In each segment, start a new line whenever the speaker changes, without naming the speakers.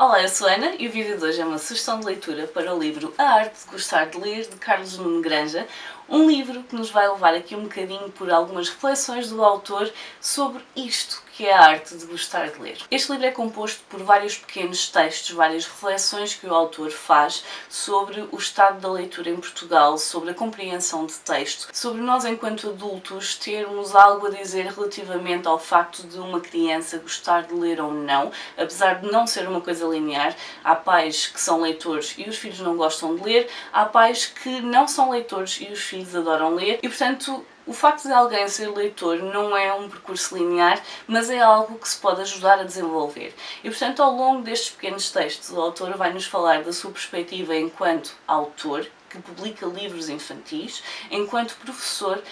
Olá, eu sou a Ana e o vídeo de hoje é uma sugestão de leitura para o livro A Arte de Gostar de Ler, de Carlos Nuno Granja, um livro que nos vai levar aqui um bocadinho por algumas reflexões do autor sobre isto que é a arte de gostar de ler. Este livro é composto por vários pequenos textos, várias reflexões que o autor faz sobre o estado da leitura em Portugal, sobre a compreensão de texto, sobre nós enquanto adultos termos algo a dizer relativamente ao facto de uma criança gostar de ler ou não, apesar de não ser uma coisa linear. Há pais que são leitores e os filhos não gostam de ler, há pais que não são leitores e os filhos adoram ler e, portanto, o facto de alguém ser leitor não é um percurso linear, mas é algo que se pode ajudar a desenvolver. E, portanto, ao longo destes pequenos textos, o autor vai nos falar da sua perspectiva enquanto autor, que publica livros infantis, enquanto professor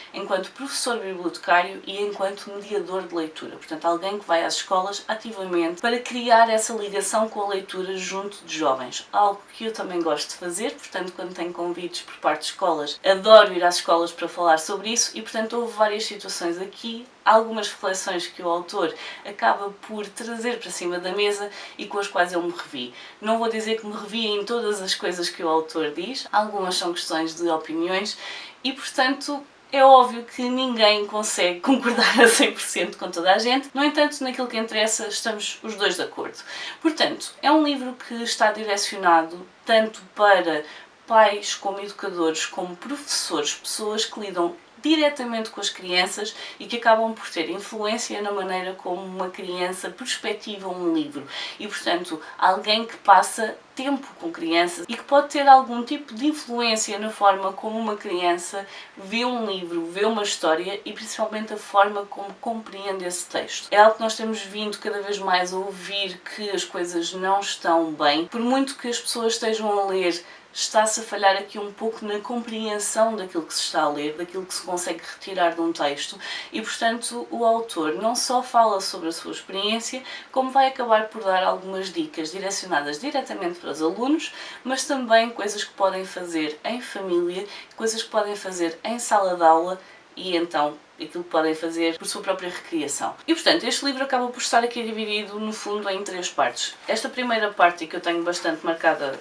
bibliotecário e enquanto mediador de leitura. Portanto, alguém que vai às escolas ativamente para criar essa ligação com a leitura junto de jovens. Algo que eu também gosto de fazer, portanto, quando tenho convites por parte de escolas, adoro ir às escolas para falar sobre isso e, portanto, houve várias situações aqui, algumas reflexões que o autor acaba por trazer para cima da mesa e com as quais eu me revi. Não vou dizer que me revi em todas as coisas que o autor diz, algumas são questões de opiniões e, portanto, é óbvio que ninguém consegue concordar a 100% com toda a gente, no entanto, naquilo que interessa, estamos os dois de acordo. Portanto, é um livro que está direcionado tanto para pais, como educadores, como professores, pessoas que lidam diretamente com as crianças e que acabam por ter influência na maneira como uma criança perspectiva um livro e, portanto, alguém que passa tempo com crianças e que pode ter algum tipo de influência na forma como uma criança vê um livro, vê uma história e principalmente a forma como compreende esse texto. É algo que nós temos vindo cada vez mais a ouvir, que as coisas não estão bem, por muito que as pessoas estejam a ler, está-se a falhar aqui um pouco na compreensão daquilo que se está a ler, daquilo que se consegue retirar de um texto e, portanto, o autor não só fala sobre a sua experiência, como vai acabar por dar algumas dicas direcionadas diretamente para os alunos, mas também coisas que podem fazer em família, coisas que podem fazer em sala de aula e, então, aquilo que podem fazer por sua própria recriação. E, portanto, este livro acaba por estar aqui dividido, no fundo, em três partes. Esta primeira parte, que eu tenho bastante marcada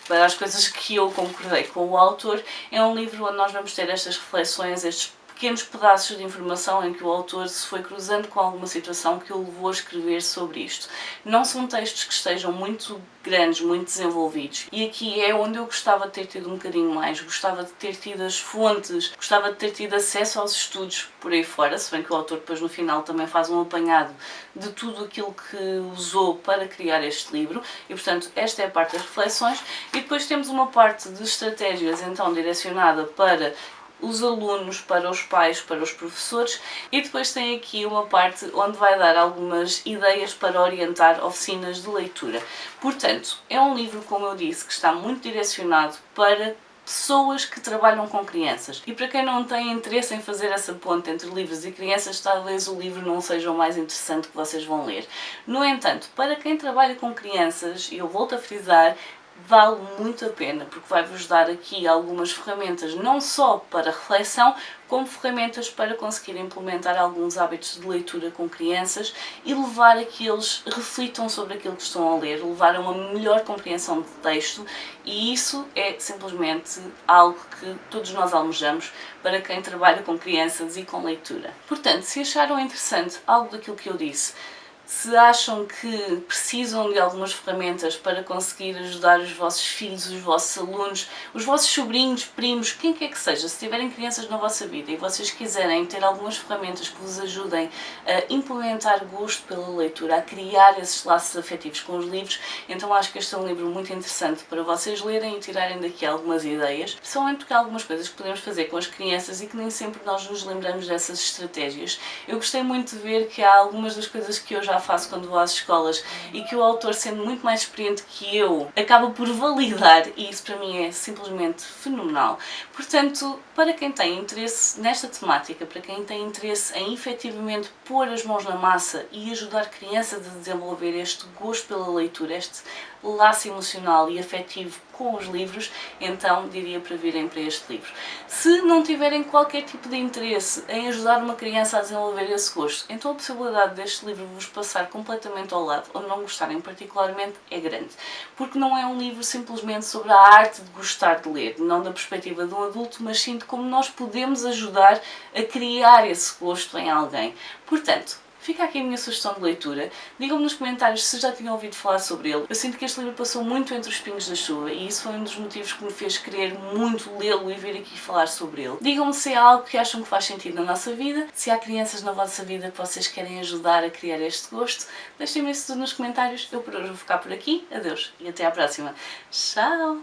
para as coisas que eu concordei com o autor, é um livro onde nós vamos ter estas reflexões, estes pequenos pedaços de informação em que o autor se foi cruzando com alguma situação que o levou a escrever sobre isto. Não são textos que estejam muito grandes, muito desenvolvidos, e aqui é onde eu gostava de ter tido um bocadinho mais, gostava de ter tido as fontes, gostava de ter tido acesso aos estudos por aí fora, se bem que o autor depois no final também faz um apanhado de tudo aquilo que usou para criar este livro, e portanto esta é a parte das reflexões, e depois temos uma parte de estratégias então direcionada para os alunos, para os pais, para os professores, e depois tem aqui uma parte onde vai dar algumas ideias para orientar oficinas de leitura. Portanto, é um livro, como eu disse, que está muito direcionado para pessoas que trabalham com crianças. E para quem não tem interesse em fazer essa ponte entre livros e crianças, talvez o livro não seja o mais interessante que vocês vão ler. No entanto, para quem trabalha com crianças, e eu volto a frisar, vale muito a pena, porque vai-vos dar aqui algumas ferramentas não só para reflexão, como ferramentas para conseguir implementar alguns hábitos de leitura com crianças e levar a que eles reflitam sobre aquilo que estão a ler, levar a uma melhor compreensão de texto, e isso é simplesmente algo que todos nós almejamos para quem trabalha com crianças e com leitura. Portanto, se acharam interessante algo daquilo que eu disse, se acham que precisam de algumas ferramentas para conseguir ajudar os vossos filhos, os vossos alunos, os vossos sobrinhos, primos, quem quer que seja, se tiverem crianças na vossa vida e vocês quiserem ter algumas ferramentas que vos ajudem a implementar gosto pela leitura, a criar esses laços afetivos com os livros, então acho que este é um livro muito interessante para vocês lerem e tirarem daqui algumas ideias, principalmente porque há algumas coisas que podemos fazer com as crianças e que nem sempre nós nos lembramos dessas estratégias. Eu gostei muito de ver que há algumas das coisas que eu já faço quando vou às escolas e que o autor, sendo muito mais experiente que eu, acaba por validar, e isso para mim é simplesmente fenomenal. Portanto, para quem tem interesse nesta temática, para quem tem interesse em efetivamente pôr as mãos na massa e ajudar crianças a desenvolver este gosto pela leitura, este laço emocional e afetivo com os livros, então diria para virem para este livro. Se não tiverem qualquer tipo de interesse em ajudar uma criança a desenvolver esse gosto, então a possibilidade deste livro vos passar completamente ao lado, ou não gostarem particularmente, é grande. Porque não é um livro simplesmente sobre a arte de gostar de ler, não da perspectiva de um adulto, mas sim de como nós podemos ajudar a criar esse gosto em alguém. Portanto, fica aqui a minha sugestão de leitura. Digam-me nos comentários se já tinham ouvido falar sobre ele. Eu sinto que este livro passou muito entre os pingos da chuva e isso foi um dos motivos que me fez querer muito lê-lo e vir aqui falar sobre ele. Digam-me se é algo que acham que faz sentido na nossa vida, se há crianças na vossa vida que vocês querem ajudar a criar este gosto. Deixem-me isso tudo nos comentários. Eu por hoje vou ficar por aqui. Adeus e até à próxima. Tchau!